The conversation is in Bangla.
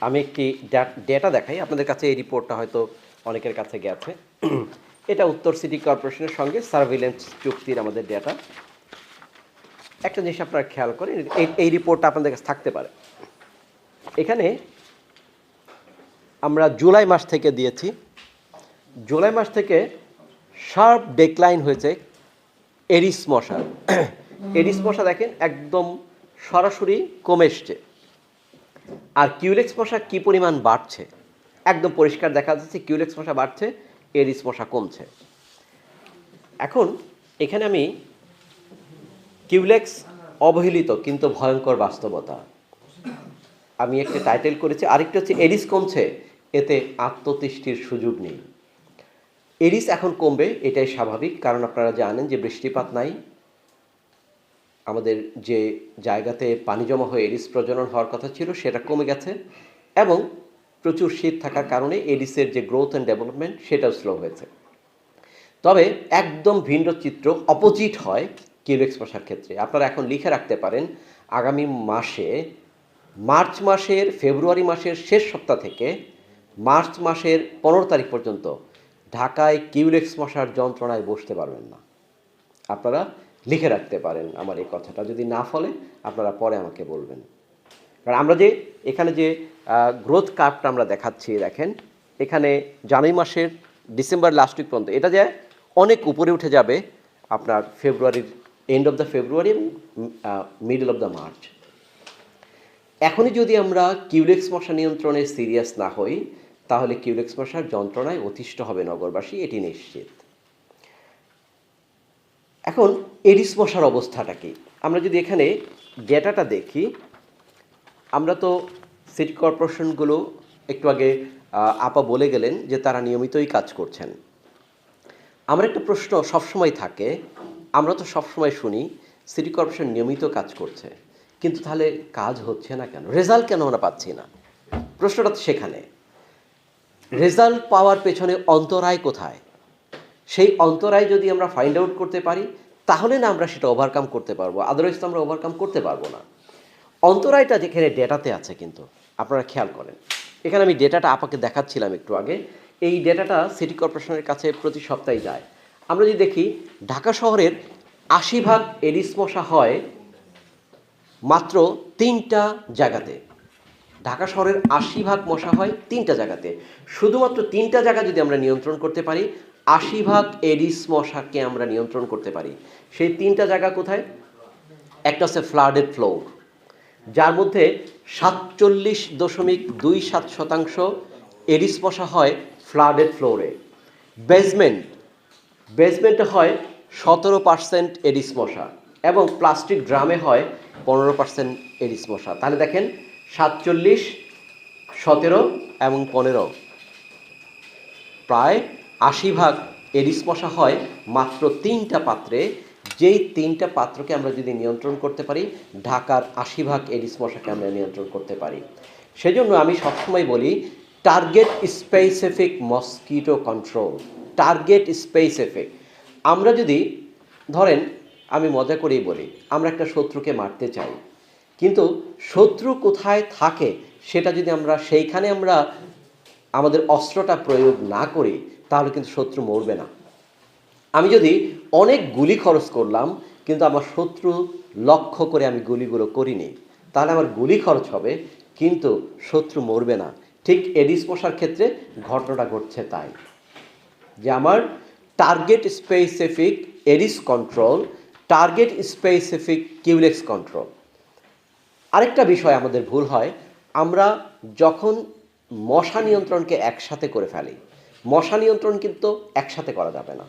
আমি একটি ডেটা দেখাই আপনাদের কাছে। এই রিপোর্টটা হয়তো অনেকের কাছে গেছে। এটা উত্তর সিটি কর্পোরেশনের সঙ্গে সার্ভিলেন্স চুক্তির আমাদের ডেটা। একটা জিনিস আপনারা খেয়াল করেন, এই রিপোর্টটা আপনাদের কাছে থাকতে পারে। এখানে আমরা জুলাই মাস থেকে দিয়েছি। জুলাই মাস থেকে শার্প ডেক্লাইন হয়েছে এডিস মশা। এডিস মশা দেখেন একদম সরাসরি কমে এসছে। আর কিউলেক্স মশা কী পরিমাণ বাড়ছে একদম পরিষ্কার দেখা যাচ্ছে। কিউলেক্স মশা বাড়ছে, এডিস মশা কমছে। এখন এখানে আমি কিউলেক্স অবহেলিত কিন্তু ভয়ঙ্কর বাস্তবতা আমি একটা টাইটেল করেছি। আরেকটা হচ্ছে এডিস কমছে, এতে আত্মতুষ্টির সুযোগ নেই। এডিস এখন কমবে, এটাই স্বাভাবিক, কারণ আপনারা জানেন যে বৃষ্টিপাত নাই। আমাদের যে জায়গাতে পানি জমা হয়ে এডিস প্রজনন হওয়ার কথা ছিল সেটা কমে গেছে, এবং প্রচুর শীত থাকার কারণে এডিসের যে গ্রোথ অ্যান্ড ডেভেলপমেন্ট সেটাও স্লো হয়েছে। তবে একদম ভিন্ন চিত্র অপোজিট হয় কিউলেক্স মশার ক্ষেত্রে। আপনারা এখন লিখে রাখতে পারেন আগামী মাসে মার্চ মাসের ফেব্রুয়ারি মাসের শেষ সপ্তাহ থেকে মার্চ মাসের 15 তারিখ পর্যন্ত ঢাকায় কিউলেক্স মশার যন্ত্রণায় বসতে পারবেন না। আপনারা লিখে রাখতে পারেন আমার এই কথাটা। যদি না ফলে আপনারা পরে আমাকে বলবেন। কারণ আমরা যে এখানে যে গ্রোথ কার্ভটা আমরা দেখাচ্ছি, দেখেন এখানে জানুয়ারি মাসের ডিসেম্বর লাস্ট উইক পর্যন্ত এটা যে অনেক উপরে উঠে যাবে আপনার ফেব্রুয়ারির এন্ড অফ দ্য ফেব্রুয়ারি এবং মিডল অফ দ্য মার্চ। এখনই যদি আমরা কিউলেক্স মশা নিয়ন্ত্রণে সিরিয়াস না হই, তাহলে কিউলেক্স মশার যন্ত্রণায় অতিষ্ঠ হবে নগরবাসী, এটি নিশ্চিত। এখন এডিস মশার অবস্থাটা কি? আমরা যদি এখানে ডেটাটা দেখি, আমরা তো সিটি কর্পোরেশনগুলো একটু আগে আপা বলে গেলেন যে তারা নিয়মিতই কাজ করছেন। আমার একটা প্রশ্ন সবসময় থাকে, আমরা তো সবসময় শুনি সিটি কর্পোরেশন নিয়মিত কাজ করছে, কিন্তু তাহলে কাজ হচ্ছে না কেন, রেজাল্ট কেন আমরা পাচ্ছি না? প্রশ্নটা তো সেখানে। রেজাল্ট পাওয়ার পেছনে অন্তরায় কোথায়? সেই অন্তরায় যদি আমরা ফাইন্ড আউট করতে পারি, তাহলে না আমরা সেটা ওভারকাম করতে পারবো, আদারওয়াইজ তো আমরা ওভারকাম করতে পারবো না। অন্তরায়টা যেখানে ডেটাতে আছে, কিন্তু আপনারা খেয়াল করেন, এখানে আমি ডেটাটা আপাকে দেখাচ্ছিলাম একটু আগে। এই ডেটাটা সিটি কর্পোরেশনের কাছে প্রতি সপ্তাহে যায়। আমরা যদি দেখি ঢাকা শহরের 80% এডিস মশা হয় মাত্র 3টা জায়গাতে। ঢাকা শহরের 80% মশা হয় 3টা জায়গাতে। শুধুমাত্র 3টা জায়গা যদি আমরা নিয়ন্ত্রণ করতে পারি, 80% এডিস মশাকে আমরা নিয়ন্ত্রণ করতে পারি। সেই 3টা জায়গা কোথায়? একটা হচ্ছে ফ্লাডেড ফ্লোর, যার মধ্যে 47.27% এডিস মশা হয় ফ্লাডেড ফ্লোরে। বেসমেন্টে হয় 17% এডিস মশা, এবং প্লাস্টিক ড্রামে হয় 15% এডিস মশা। তাহলে দেখেন 47, 17 এবং 15, প্রায় 80% এডিস মশা হয় মাত্র 3টা পাত্রে। যেই 3টা পাত্রকে আমরা যদি নিয়ন্ত্রণ করতে পারি, ঢাকার 80% এডিস মশাকে আমরা নিয়ন্ত্রণ করতে পারি। সেজন্য আমি সবসময় বলি target specific mosquito control. Target specific. আমরা যদি ধরেন, আমি মজা করেই বলি, আমরা একটা শত্রুকে মারতে চাই, কিন্তু শত্রু কোথায় থাকে সেটা যদি আমরা সেইখানে আমরা আমাদের অস্ত্রটা প্রয়োগ না করি, তাহলে কিন্তু শত্রু মরবে না। আমি যদি অনেক গুলি খরচ করলাম, কিন্তু আমার শত্রু লক্ষ্য করে আমি গুলিগুলো করিনি, তাহলে আমার গুলি খরচ হবে, কিন্তু শত্রু মরবে না। ঠিক এডিস মশার ক্ষেত্রে ঘটনাটা ঘটছে তাই, যে আমার target specific Aedes control, target specific Culex control. আরেকটা বিষয় আমাদের ভুল হয়, আমরা যখন মশা নিয়ন্ত্রণকে একসাথে করে ফেলি। মশা নিয়ন্ত্রণ কিন্তু একসাথে করা যাবে না।